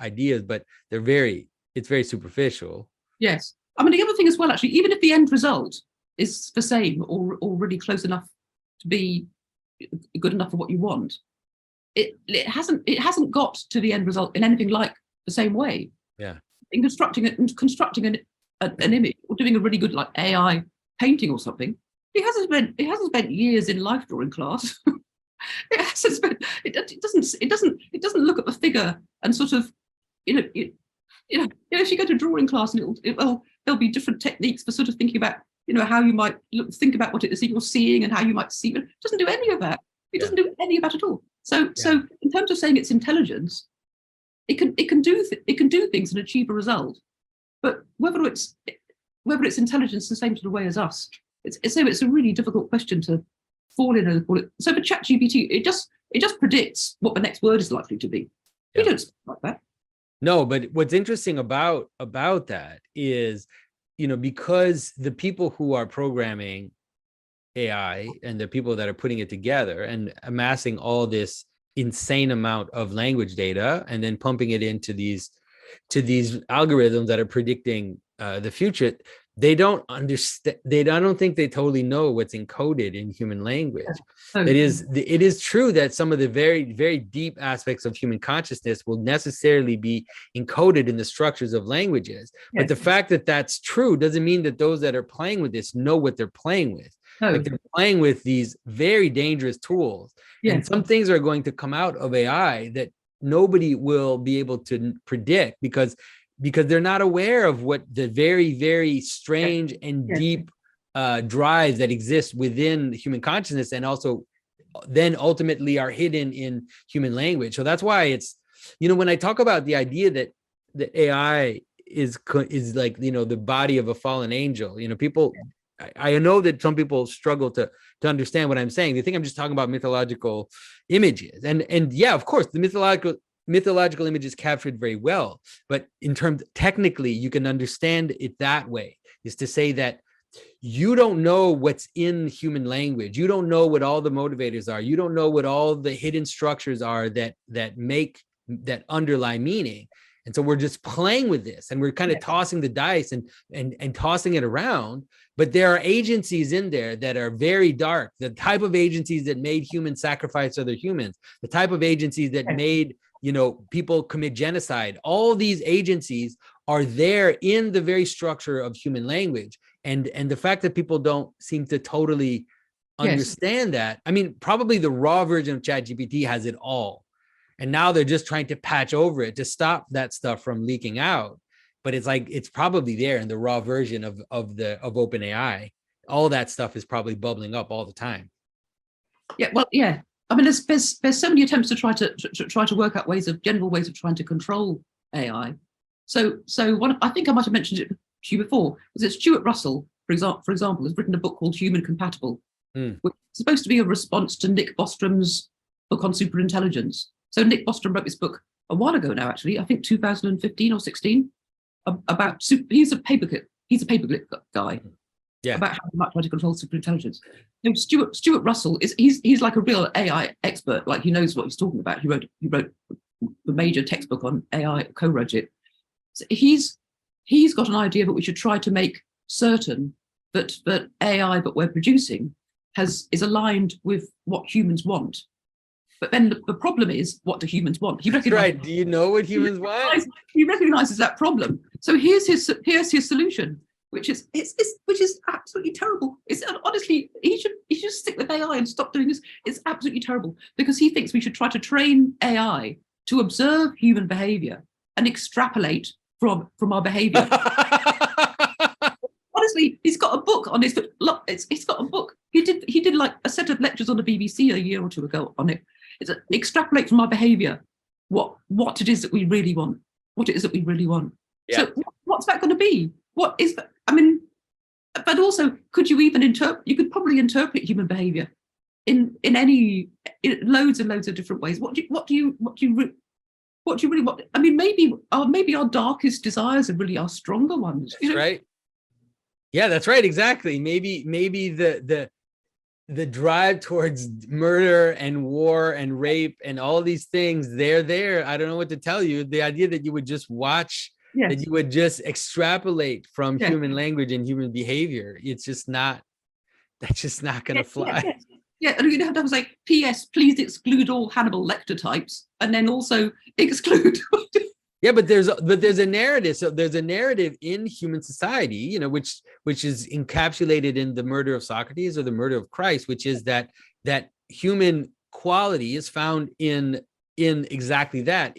ideas, but it's very superficial. Yes, I mean the other thing as well, actually, even if the end result is the same or really close enough to be good enough for what you want, it hasn't got to the end result in anything like the same way. Yeah, in constructing an image or doing a really good like AI painting or something, it hasn't spent years in life drawing class. It doesn't look at the figure and sort of if you go to drawing class and there'll be different techniques for sort of thinking about how you might think about what it is you're seeing and how you might see it. It doesn't do any of that. It doesn't do any of that at all. So in terms of saying it's intelligence, it can do things and achieve a result, but whether it's intelligence the same sort of way as us, it's a really difficult question to fall in and call it. So for ChatGPT, it just predicts what the next word is likely to be. We don't speak like that. No, but what's interesting about that is, because the people who are programming AI and the people that are putting it together and amassing all this insane amount of language data and then pumping it into these algorithms that are predicting the future, they don't understand. I don't think they totally know what's encoded in human language. It is true that some of the very, very deep aspects of human consciousness will necessarily be encoded in the structures of languages. But the fact that that's true doesn't mean that those that are playing with this know what they're playing with. Like they're playing with these very dangerous tools. And some things are going to come out of AI that nobody will be able to predict because they're not aware of what the very, very strange and deep drives that exist within human consciousness, and also then ultimately are hidden in human language. So that's why it's, when I talk about the idea that AI is like, the body of a fallen angel, people, I know that some people struggle to understand what I'm saying. They think I'm just talking about mythological images, and yeah, of course, the mythological image is captured very well, but in terms technically, you can understand it that way, is to say that you don't know what's in human language. You don't know what all the motivators are. You don't know what all the hidden structures are that underlie meaning. And so we're just playing with this, and we're kind of tossing the dice and tossing it around. But there are agencies in there that are very dark, the type of agencies that made humans sacrifice other humans, the type of agencies that made people commit genocide. All these agencies are there in the very structure of human language. And the fact that people don't seem to totally understand that. I mean, probably the raw version of ChatGPT has it all. And now they're just trying to patch over it to stop that stuff from leaking out. But it's like, it's probably there in the raw version of OpenAI. All that stuff is probably bubbling up all the time. Yeah, well, yeah. I mean, there's so many attempts to try to work out general ways of trying to control AI. So one, I think I might have mentioned it to you before, is that Stuart Russell, for example, has written a book called Human Compatible, which is supposed to be a response to Nick Bostrom's book on superintelligence. So Nick Bostrom wrote this book a while ago now, actually, I think 2015 or 16, about he's a paperclip guy. Yeah. About how you might try to control superintelligence. You know, Stuart Russell he's like a real AI expert. Like, he knows what he's talking about. He wrote the major textbook on AI, co-wrote it. So he's got an idea that we should try to make certain that AI that we're producing is aligned with what humans want. But then the problem is, what do humans want? That's right. Do you know what humans want? He recognizes that problem. So here's his solution, which is absolutely terrible. It's honestly, he should stick with AI and stop doing this. It's absolutely terrible, because he thinks we should try to train AI to observe human behavior and extrapolate from our behavior. Honestly, he's got a book on this. Look, he's got a book. He did like a set of lectures on the BBC a year or two ago on it. It's extrapolate from our behavior what it is that we really want. What it is that we really want. Yeah. So what's that going to be? What is that? I mean, but also, could you even you could probably interpret human behavior in loads and loads of different ways. What do you really want? I mean, maybe our darkest desires are really our stronger ones. That's right. Yeah, that's right. Exactly. Maybe the drive towards murder and war and rape and all these things, they're there. I don't know what to tell you. The idea that you would just watch, that you would just extrapolate from human language and human behavior, that's just not going to fly. Yeah, and you'd have to say, P.S. please exclude all Hannibal Lecter types, and then also exclude. Yeah, but there's a narrative. So there's a narrative in human society, you know, which is encapsulated in the murder of Socrates or the murder of Christ, which is that human quality is found in exactly that,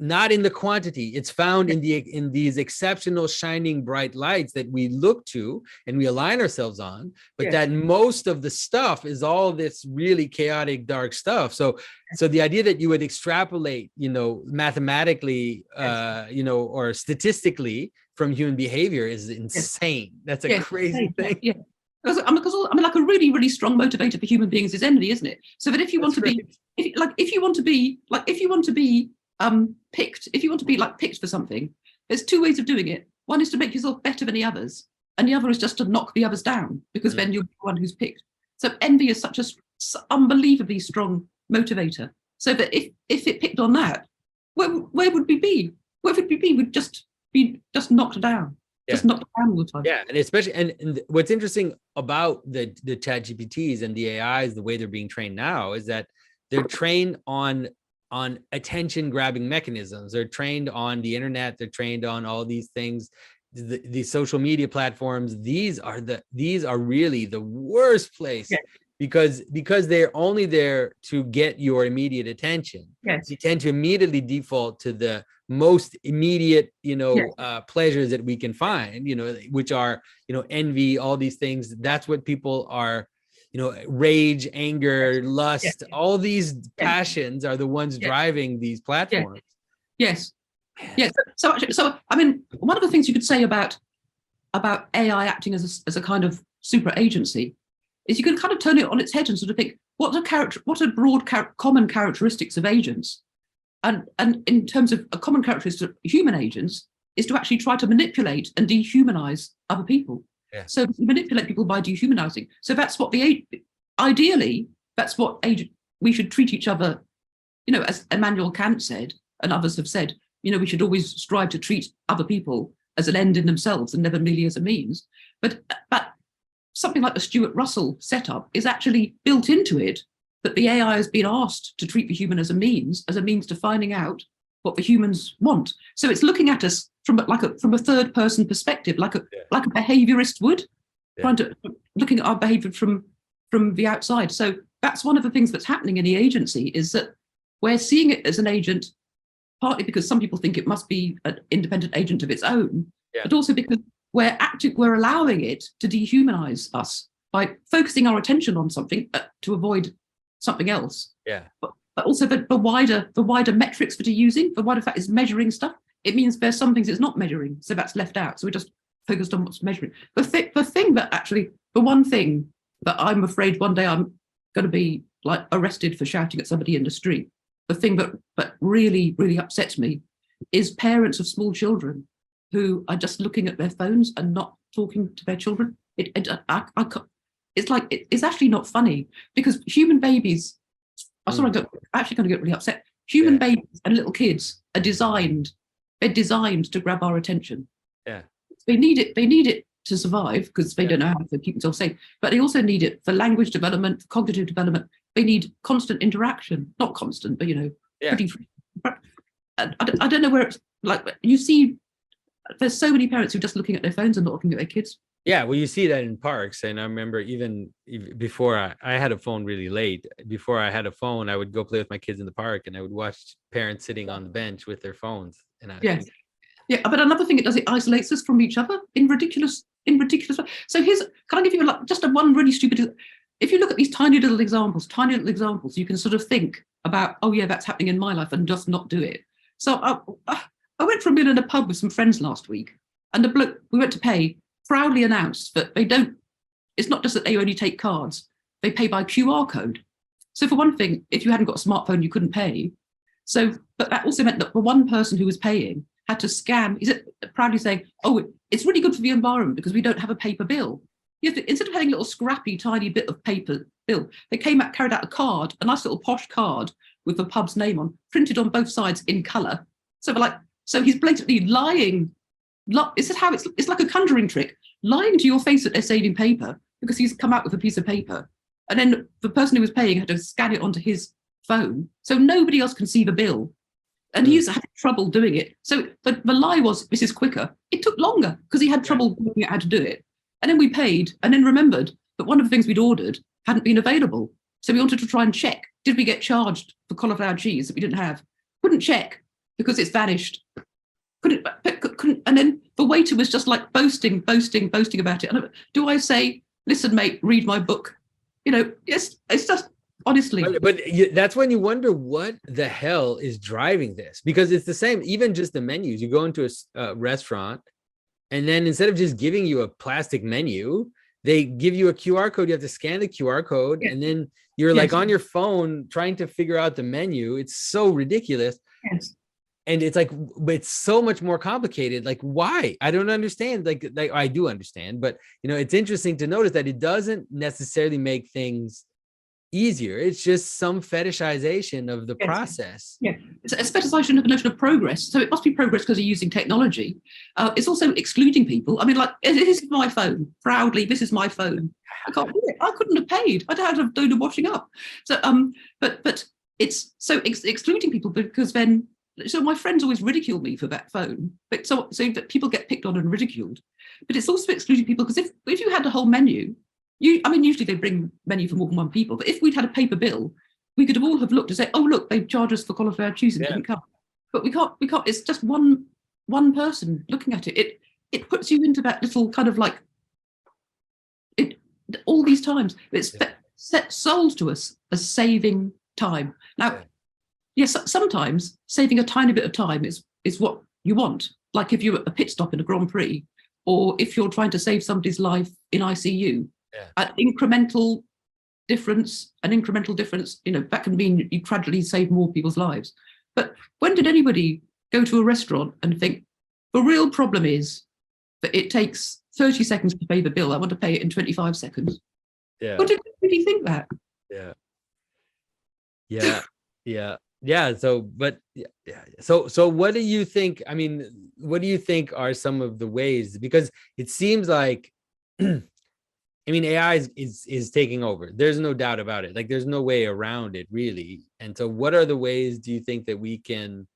not in the quantity. It's found in these exceptional, shining, bright lights that we look to and we align ourselves on, but that most of the stuff is all this really chaotic, dark stuff. So the idea that you would extrapolate, you know, mathematically, you know, or statistically from human behavior is insane. That's a crazy thing. Yeah. Because I mean, like a really, really strong motivator for human beings is envy, isn't it? So that if you want to be picked for something, there's two ways of doing it. One is to make yourself better than the others, and the other is just to knock the others down, because then you're the one who's picked. So envy is such a unbelievably strong motivator. So that if it picked on that, where would we be? Where would we be? We'd just be knocked down. Just knocked down all the time. Yeah, and especially and what's interesting about the ChatGPTs and the AIs, the way they're being trained now, is that they're trained on attention grabbing mechanisms. They're trained on the internet. They're trained on all these things, the social media platforms. These are really the worst place, because they're only there to get your immediate attention. You tend to immediately default to the most immediate, you know, pleasures that we can find, you know, which are, you know, envy, all these things. That's what people are, you know, rage, anger, lust, all these passions are the ones driving these platforms. Yes. So I mean, one of the things you could say about AI acting as a kind of super agency is you can kind of turn it on its head and sort of think, what are broad common characteristics of agents? And in terms of a common characteristic of human agents is to actually try to manipulate and dehumanize other people. So manipulate people by dehumanizing. So that's what ideally, that's what we should treat each other, you know, as Immanuel Kant said, and others have said, you know, we should always strive to treat other people as an end in themselves and never merely as a means. But something like the Stuart Russell setup is actually built into it, that the AI has been asked to treat the human as a means to finding out what the humans want. So it's looking at us from a third person perspective, like a behaviorist would, looking at our behavior from from the outside. So that's one of the things that's happening in the agency, is that we're seeing it as an agent, partly because some people think it must be an independent agent of its own, but also because we're allowing it to dehumanize us by focusing our attention on something to avoid something else. But also the wider metrics that you're using, the wider fact is measuring stuff. It means there's some things it's not measuring, so that's left out. So we're just focused on what's measuring. The one thing that I'm afraid one day I'm going to be like arrested for shouting at somebody in the street. The thing that really, really upsets me is parents of small children who are just looking at their phones and not talking to their children. It's actually not funny, because human babies, I'm actually going to get really upset. Human babies and little kids are designed to grab our attention. They need it to survive, because they don't know how to keep themselves safe, but they also need it for language development, for cognitive development. They need constant interaction, not constant, but pretty. I don't know where it's like, you see, there's so many parents who are just looking at their phones and not looking at their kids. Yeah, well, you see that in parks. And I remember even before I had a phone really late, before I had a phone, I would go play with my kids in the park, and I would watch parents sitting on the bench with their phones. And but another thing it does, it isolates us from each other in ridiculous ways. So can I give you just one really stupid, if you look at these tiny little examples, you can sort of think about, oh yeah, that's happening in my life, and just not do it. So I went for a meal in a pub with some friends last week, and the bloke we went to pay proudly announced that it's not just that they only take cards, they pay by QR code. So for one thing, if you hadn't got a smartphone, you couldn't pay. So, but that also meant that the one person who was paying had to scan, proudly saying, oh, it's really good for the environment because we don't have a paper bill. Instead of having a little scrappy, tiny bit of paper bill, they carried out a card, a nice little posh card with the pub's name on, printed on both sides in colour. So he's blatantly lying. This is how it's like a conjuring trick, lying to your face that they're saving paper, because he's come out with a piece of paper. And then the person who was paying had to scan it onto his phone, so nobody else can see the bill. And he's having trouble doing it. So the lie was, this is quicker. It took longer because he had trouble working out how to do it. And then we paid, and then remembered that one of the things we'd ordered hadn't been available. So we wanted to try and check, did we get charged for cauliflower cheese that we didn't have? Couldn't check because it's vanished. Couldn't, and then the waiter was just like boasting about it. And do I say, listen, mate, read my book? Yes, it's just, honestly. But that's when you wonder what the hell is driving this, because it's the same, even just the menus. You go into a restaurant, and then instead of just giving you a plastic menu, they give you a QR code. You have to scan the QR code, and then you're like on your phone trying to figure out the menu. It's so ridiculous. Yes. And it's like, it's so much more complicated. Like, why? I don't understand. Like I do understand, but it's interesting to notice that it doesn't necessarily make things easier. It's just some fetishization of the process. Yeah, it's a fetishization of the notion of progress. So it must be progress because you're using technology. It's also excluding people. I mean, like, this is my phone. Proudly, this is my phone. I can't do it. I couldn't have paid. I'd had to do the washing up. So, but it's so excluding people, because then. So my friends always ridicule me for that phone, but so that people get picked on and ridiculed. But it's also excluding people, because if you had a whole menu, usually they bring menu for more than one people, but if we'd had a paper bill, we could all have looked and say, oh look, they charged us for cauliflower cheese and didn't come. But we can't. It's just one person looking at it. It puts you into that little kind of like all these times. It's sold to us as saving time. Now. Yes, sometimes saving a tiny bit of time is what you want. Like if you're at a pit stop in a Grand Prix, or if you're trying to save somebody's life in ICU, an incremental difference, that can mean you gradually save more people's lives. But when did anybody go to a restaurant and think, the real problem is that it takes 30 seconds to pay the bill, I want to pay it in 25 seconds? Yeah. What did anybody think that? Yeah. So what do you think? I mean, what do you think are some of the ways? Because it seems like, AI is taking over. There's no doubt about it. Like, there's no way around it, really. And so what are the ways do you think that we can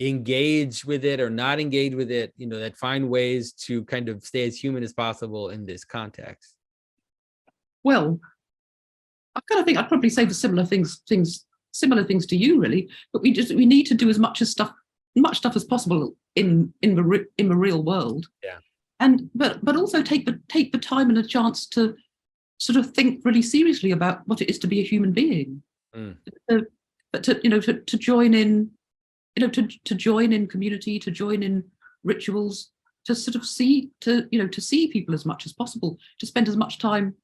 engage with it or not engage with it, that find ways to kind of stay as human as possible in this context? Well, I kind of think I'd probably say the similar things to you, really. But we need to do as much stuff as possible in the real world. Yeah. And but also take the time and a chance to sort of think really seriously about what it is to be a human being. But to join in, to join in community, to join in rituals, to sort of see people as much as possible, to spend as much time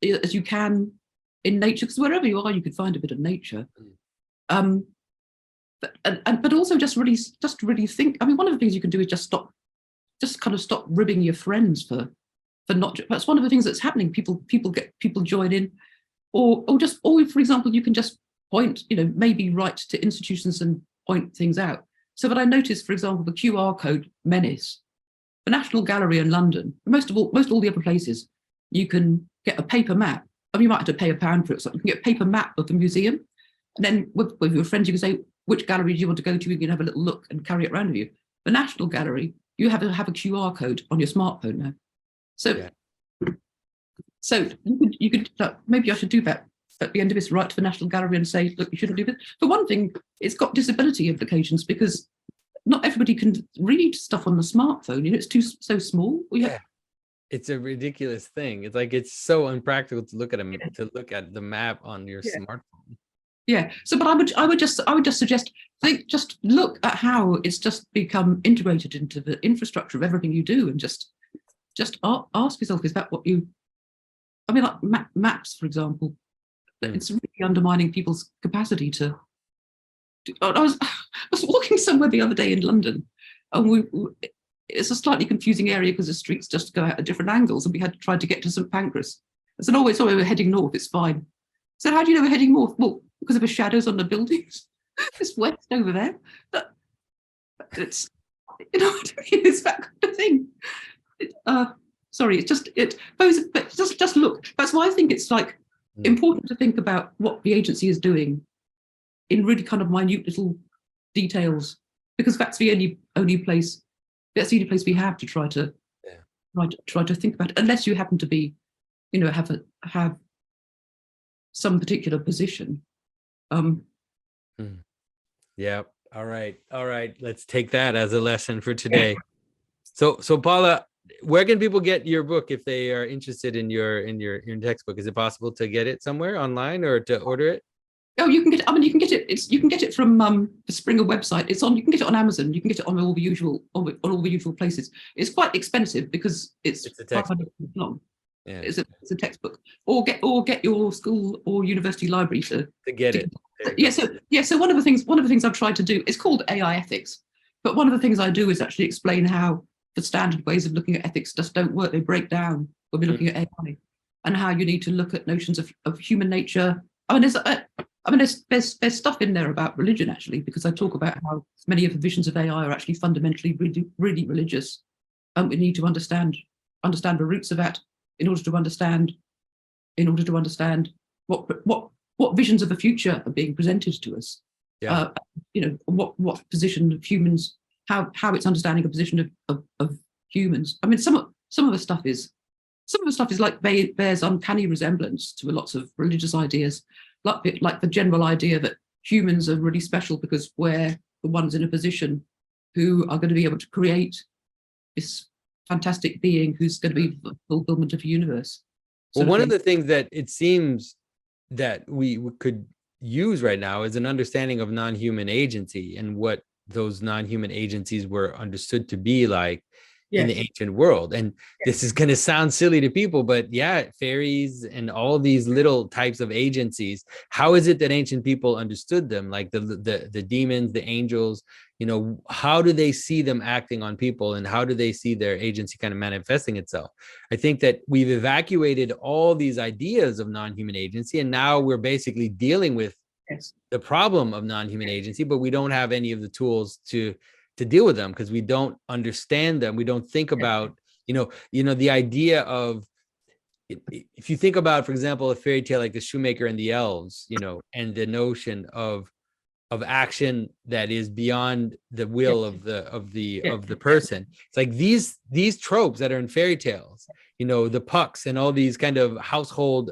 as you can in nature, because wherever you are, you could find a bit of nature. But also just really think. I mean, one of the things you can do is just kind of stop ribbing your friends for not. That's one of the things that's happening. People join in, or for example, you can just point, maybe write to institutions and point things out. So that I noticed, for example, the QR code menace. The National Gallery in London, most all the other places, you can get a paper map. I mean, you might have to pay £1 for it. So you can get a paper map of the museum, and then with your friends, you can say, which gallery do you want to go to? You can have a little look and carry it around with you. The National Gallery, you have to have a QR code on your smartphone now. So, so you could maybe I should do that at the end of this, write to the National Gallery and say, look, you shouldn't do this. For one thing, it's got disability implications because not everybody can read stuff on the smartphone. It's so small. It's a ridiculous thing. It's like it's so unpractical to look at the map on your smartphone. Yeah. So, but I would just suggest just look at how it's just become integrated into the infrastructure of everything you do, and just ask yourself, is that what you? I mean, like maps, for example. It's really undermining people's capacity to. I was walking somewhere the other day in London, and it's a slightly confusing area because the streets just go out at different angles, and we had to try to get to St Pancras. I said, oh, we're heading north, it's fine. So how do you know we're heading north? Well, because of the shadows on the buildings. It's west over there. But it's, it's that kind of thing. Sorry, just look. That's why I think it's like important to think about what the agency is doing in really kind of minute little details, because that's the only place we have to try to think about it, unless you happen to be, have some particular position. Yeah. All right. Let's take that as a lesson for today. So Paula, where can people get your book if they are interested in your textbook? Is it possible to get it somewhere online or to order it? Oh, you can get it. I mean, you can get it from the Springer website. You can get it on Amazon. You can get it on all the usual places. It's quite expensive because it's a textbook. long. Yeah. It's a textbook. Or get your school or university library to get it. So one of the things I've tried to do, it's called AI ethics, but one of the things I do is actually explain how the standard ways of looking at ethics just don't work. They break down when we're looking at AI, and how you need to look at notions of human nature. There's stuff in there about religion, actually, because I talk about how many of the visions of AI are actually fundamentally really, really religious, and we need to understand the roots of that in order to understand what visions of the future are being presented to us. What position of humans, how it's understanding a position of humans. I mean, some of the stuff is like bears uncanny resemblance to lots of religious ideas. Like the general idea that humans are really special because we're the ones in a position who are going to be able to create this fantastic being who's going to be the fulfillment of the universe. Well, one of the things that it seems that we could use right now is an understanding of non-human agency and what those non-human agencies were understood to be like in the ancient world. And this is going to sound silly to people, but fairies and all these little types of agencies, how is it that ancient people understood them? Like the demons, the angels, how do they see them acting on people, and how do they see their agency kind of manifesting itself? I think that we've evacuated all these ideas of non-human agency, and now we're basically dealing with the problem of non-human agency, but we don't have any of the tools to deal with them because we don't understand them. We don't think about, the idea of, if you think about, for example, a fairy tale like the shoemaker and the elves, and the notion of action that is beyond the will of the person. It's like these tropes that are in fairy tales, the pucks and all these kind of household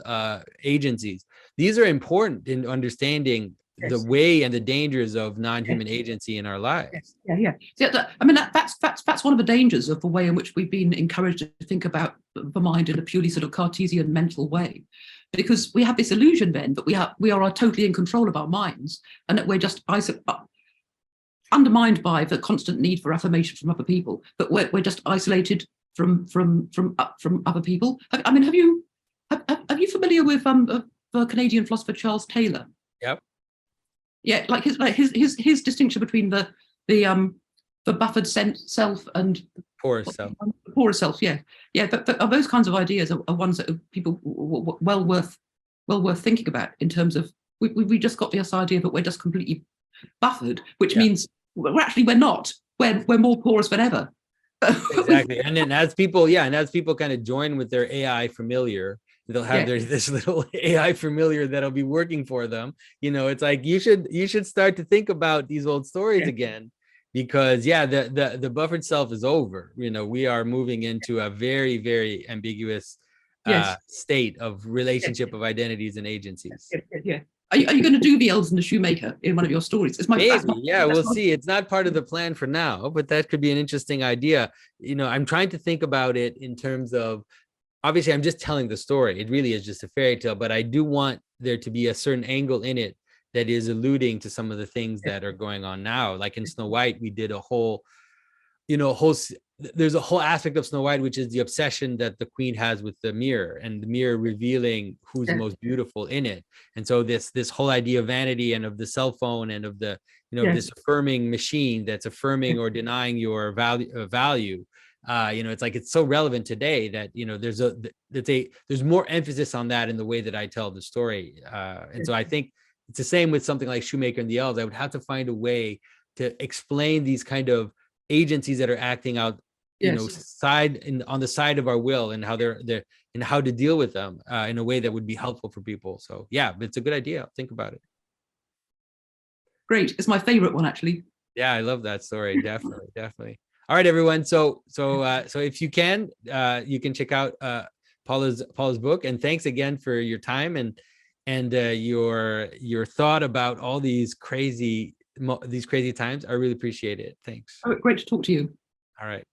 agencies. These are important in understanding the way and the dangers of non-human agency in our lives. I mean, that's one of the dangers of the way in which we've been encouraged to think about the mind in a purely sort of Cartesian mental way, because we have this illusion then that we are totally in control of our minds, and that we're just undermined by the constant need for affirmation from other people, but we're just isolated from other people. I mean, are you familiar with the Canadian philosopher Charles Taylor? Yep. Yeah, like his distinction between the buffered self and porous self. Porous self, yeah. But those kinds of ideas are ones that people well worth thinking about, in terms of we just got this idea that we're just completely buffered, which means we're not. We're more porous than ever. Exactly. And then as people kind of join with their AI familiar, they'll have this little AI familiar that'll be working for them. It's like you should start to think about these old stories again, because the buffered self is over. We are moving into a very, very ambiguous state of relationship of identities and agencies. Are you going to do the elves and the shoemaker in one of your stories? We'll see. It's not part of the plan for now, but that could be an interesting idea. I'm trying to think about it in terms of, obviously I'm just telling the story. It really is just a fairy tale, but I do want there to be a certain angle in it that is alluding to some of the things that are going on now. Like in Snow White, we did there's a whole aspect of Snow White, which is the obsession that the queen has with the mirror, and the mirror revealing who's most beautiful in it. And so this whole idea of vanity and of the cell phone and of the, this affirming machine that's affirming or denying your value. It's like, it's so relevant today that, there's more emphasis on that in the way that I tell the story. And so I think it's the same with something like Shoemaker and the Elves. I would have to find a way to explain these kind of agencies that are acting out, on the side of our will, and how they're and how to deal with them in a way that would be helpful for people. So it's a good idea. I'll think about it. Great. It's my favorite one, actually. Yeah, I love that story. Definitely. All right, everyone. So if you can check out Paula's book, and thanks again for your time and your thought about all these crazy times. I really appreciate it. Thanks. Oh, great to talk to you. All right.